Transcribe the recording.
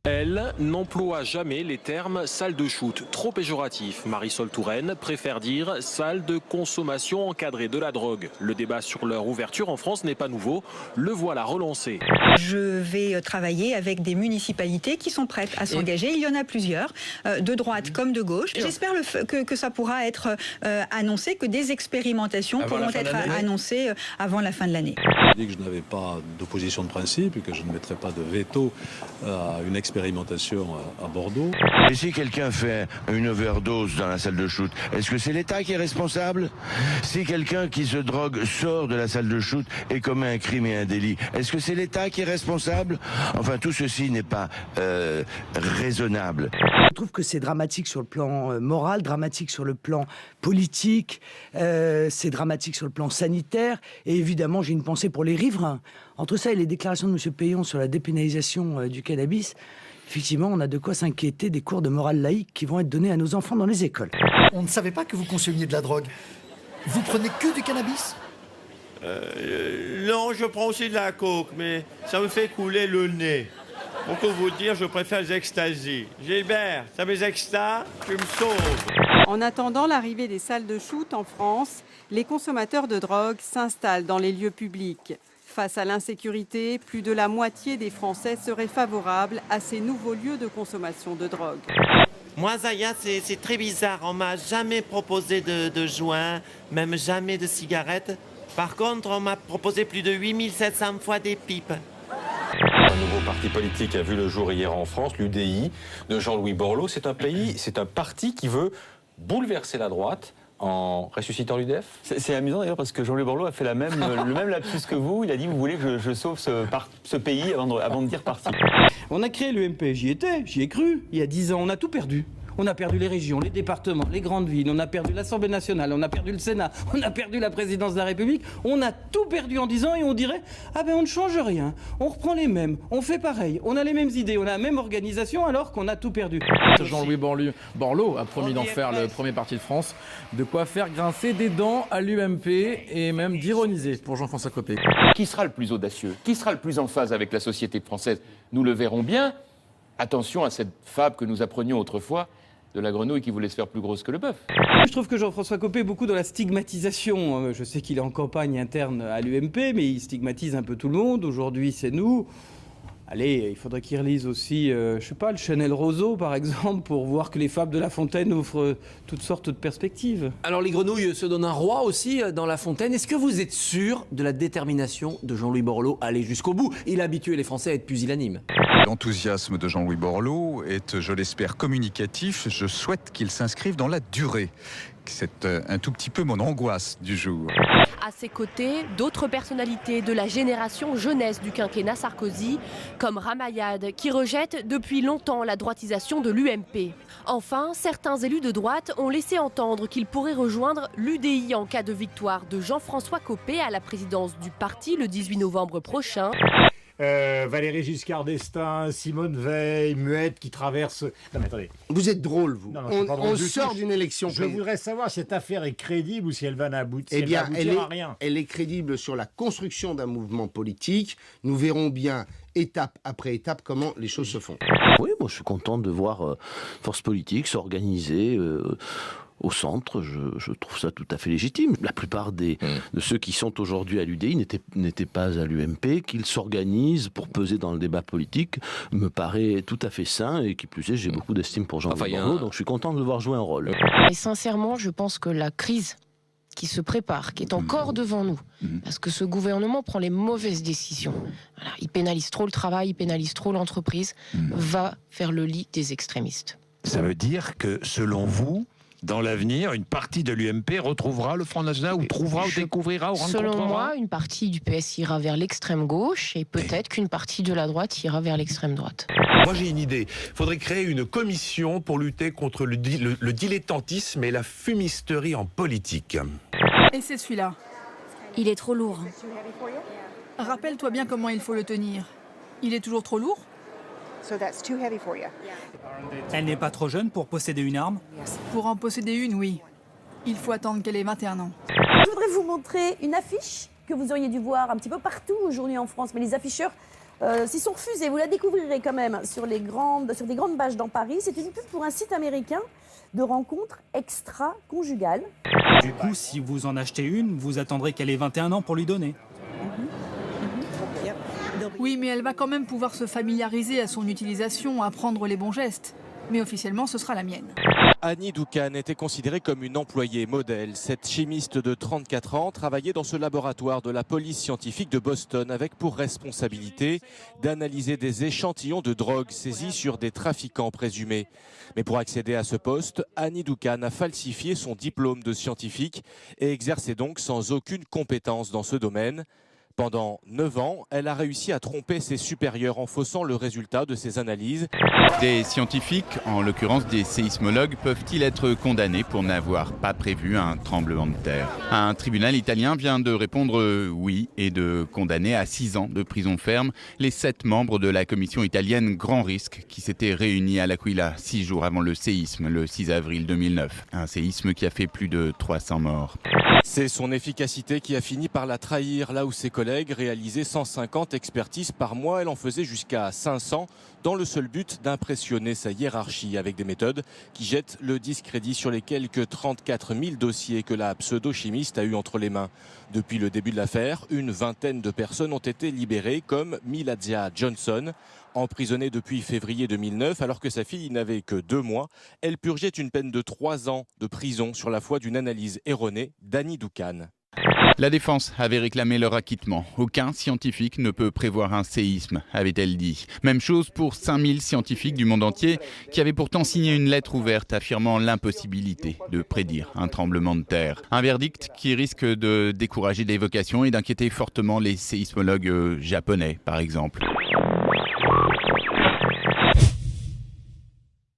Elle n'emploie jamais les termes salle de shoot, trop péjoratifs. Marisol Touraine préfère dire salle de consommation encadrée de la drogue. Le débat sur leur ouverture en France n'est pas nouveau, le voilà relancé. Je vais travailler avec des municipalités qui sont prêtes à s'engager. Il y en a plusieurs, de droite comme de gauche. J'espère que ça pourra être annoncé, que des expérimentations pourront être annoncées avant la fin de l'année. Je dis que je n'avais pas d'opposition de principe et que je ne mettrai pas de veto à une expérimentation à Bordeaux. Et si quelqu'un fait une overdose dans la salle de shoot, est-ce que c'est l'État qui est responsable? Si quelqu'un qui se drogue sort de la salle de shoot et commet un crime et un délit, est-ce que c'est l'État qui est responsable? Enfin, tout ceci n'est pas raisonnable. Je trouve que c'est dramatique sur le plan moral, dramatique sur le plan politique, c'est dramatique sur le plan sanitaire. Et évidemment, j'ai une pensée pour les riverains. Entre ça et les déclarations de M. Payon sur la dépénalisation du cannabis, effectivement, on a de quoi s'inquiéter des cours de morale laïque qui vont être donnés à nos enfants dans les écoles. On ne savait pas que vous consommiez de la drogue. Vous prenez que du cannabis? Non, je prends aussi de la coke, mais ça me fait couler le nez. Pour tout vous dire, je préfère les extasies. Gilbert, ça mes extas, tu me sauves. En attendant l'arrivée des salles de shoot en France, les consommateurs de drogue s'installent dans les lieux publics. Face à l'insécurité, plus de la moitié des Français seraient favorables à ces nouveaux lieux de consommation de drogue. Moi, Zaya, c'est très bizarre. On m'a jamais proposé de joint, même jamais de cigarette. Par contre, on m'a proposé plus de 8700 fois des pipes. Un nouveau parti politique a vu le jour hier en France, l'UDI de Jean-Louis Borloo. C'est un parti qui veut bouleverser la droite en ressuscitant l'UDF. C'est amusant d'ailleurs parce que Jean-Louis Borloo a fait le même lapsus que vous. Il a dit vous voulez que je sauve ce pays avant de dire parti. On a créé l'UMP, j'y ai cru. Il y a 10 ans, on a tout perdu. On a perdu les régions, les départements, les grandes villes, on a perdu l'Assemblée nationale, on a perdu le Sénat, on a perdu la présidence de la République. On a tout perdu en 10 ans et on dirait ah ben on ne change rien, on reprend les mêmes, on fait pareil, on a les mêmes idées, on a la même organisation alors qu'on a tout perdu. Jean-Louis Borloo a promis d'en faire le premier parti de France, de quoi faire grincer des dents à l'UMP et même d'ironiser pour Jean-François Copé. Qui sera le plus audacieux? Qui sera le plus en phase avec la société française? Nous le verrons bien. Attention à cette fable que nous apprenions autrefois de la grenouille qui voulait se faire plus grosse que le bœuf. Je trouve que Jean-François Copé est beaucoup dans la stigmatisation. Je sais qu'il est en campagne interne à l'UMP, mais il stigmatise un peu tout le monde. Aujourd'hui, c'est nous. Allez, il faudrait qu'il relise aussi, je sais pas, le Chanel Roseau, par exemple, pour voir que les fables de La Fontaine offrent toutes sortes de perspectives. Alors, les grenouilles se donnent un roi aussi dans La Fontaine. Est-ce que vous êtes sûr de la détermination de Jean-Louis Borloo à aller jusqu'au bout? Il a habitué les Français à être pusillanime. L'enthousiasme de Jean-Louis Borloo est, je l'espère, communicatif. Je souhaite qu'il s'inscrive dans la durée. C'est un tout petit peu mon angoisse du jour. À ses côtés, d'autres personnalités de la génération jeunesse du quinquennat Sarkozy, comme Ramayad, qui rejette depuis longtemps la droitisation de l'UMP. Enfin, certains élus de droite ont laissé entendre qu'ils pourraient rejoindre l'UDI en cas de victoire de Jean-François Copé à la présidence du parti le 18 novembre prochain. Valéry Giscard d'Estaing, Simone Veil, Muette qui traverse... Non mais attendez. Vous êtes drôle, vous. Non, on sort d'une élection. Je voudrais savoir si cette affaire est crédible ou si elle va n'aboutir à rien. Elle est crédible sur la construction d'un mouvement politique. Nous verrons bien, étape après étape, comment les choses se font. Oui, moi je suis content de voir force politique s'organiser... au centre, je trouve ça tout à fait légitime. La plupart de ceux qui sont aujourd'hui à l'UDI n'étaient pas à l'UMP, qu'ils s'organisent pour peser dans le débat politique, me paraît tout à fait sain, et qui plus est, j'ai beaucoup d'estime pour Jean-Louis Borloo, donc je suis content de le voir jouer un rôle. Et sincèrement, je pense que la crise qui se prépare, qui est encore devant nous, parce que ce gouvernement prend les mauvaises décisions, voilà, il pénalise trop le travail, il pénalise trop l'entreprise, va faire le lit des extrémistes. Ça veut dire que, selon vous, dans l'avenir, une partie de l'UMP retrouvera le Front National ou trouvera ou découvrira ou rencontrera? Selon moi, une partie du PS ira vers l'extrême gauche et peut-être qu'une partie de la droite ira vers l'extrême droite. Moi j'ai une idée. Il faudrait créer une commission pour lutter contre le dilettantisme et la fumisterie en politique. Et c'est celui-là. Il est trop lourd. Rappelle-toi bien comment il faut le tenir. Il est toujours trop lourd? Elle n'est pas trop jeune pour posséder une arme? Pour en posséder une, oui. Il faut attendre qu'elle ait 21 ans. Je voudrais vous montrer une affiche que vous auriez dû voir un petit peu partout aujourd'hui en France. Mais les afficheurs S'ils sont refusés, vous la découvrirez quand même sur des grandes pages dans Paris. C'est une pub pour un site américain de rencontres extra-conjugales. Du coup, si vous en achetez une, vous attendrez qu'elle ait 21 ans pour lui donner. Oui, mais elle va quand même pouvoir se familiariser à son utilisation, apprendre les bons gestes. Mais officiellement, ce sera la mienne. Annie Doucan était considérée comme une employée modèle. Cette chimiste de 34 ans travaillait dans ce laboratoire de la police scientifique de Boston avec pour responsabilité d'analyser des échantillons de drogue saisis sur des trafiquants présumés. Mais pour accéder à ce poste, Annie Doucan a falsifié son diplôme de scientifique et exerçait donc sans aucune compétence dans ce domaine. Pendant 9 ans, elle a réussi à tromper ses supérieurs en faussant le résultat de ses analyses. Des scientifiques, en l'occurrence des séismologues, peuvent-ils être condamnés pour n'avoir pas prévu un tremblement de terre? Un tribunal italien vient de répondre oui et de condamner à 6 ans de prison ferme les 7 membres de la commission italienne Grand Risque qui s'étaient réunis à l'Aquila 6 jours avant le séisme, le 6 avril 2009. Un séisme qui a fait plus de 300 morts. C'est son efficacité qui a fini par la trahir. Là où ses collègues réalisaient 150 expertises par mois, elle en faisait jusqu'à 500 dans le seul but d'impressionner sa hiérarchie avec des méthodes qui jettent le discrédit sur les quelques 34 000 dossiers que la pseudo-chimiste a eu entre les mains. Depuis le début de l'affaire, une vingtaine de personnes ont été libérées comme Milazia Johnson. Emprisonnée depuis février 2009, alors que sa fille n'avait que 2 mois, elle purgeait une peine de 3 ans de prison sur la foi d'une analyse erronée d'Annie Doucan. La défense avait réclamé leur acquittement. Aucun scientifique ne peut prévoir un séisme, avait-elle dit. Même chose pour 5000 scientifiques du monde entier qui avaient pourtant signé une lettre ouverte affirmant l'impossibilité de prédire un tremblement de terre. Un verdict qui risque de décourager des vocations et d'inquiéter fortement les séismologues japonais, par exemple.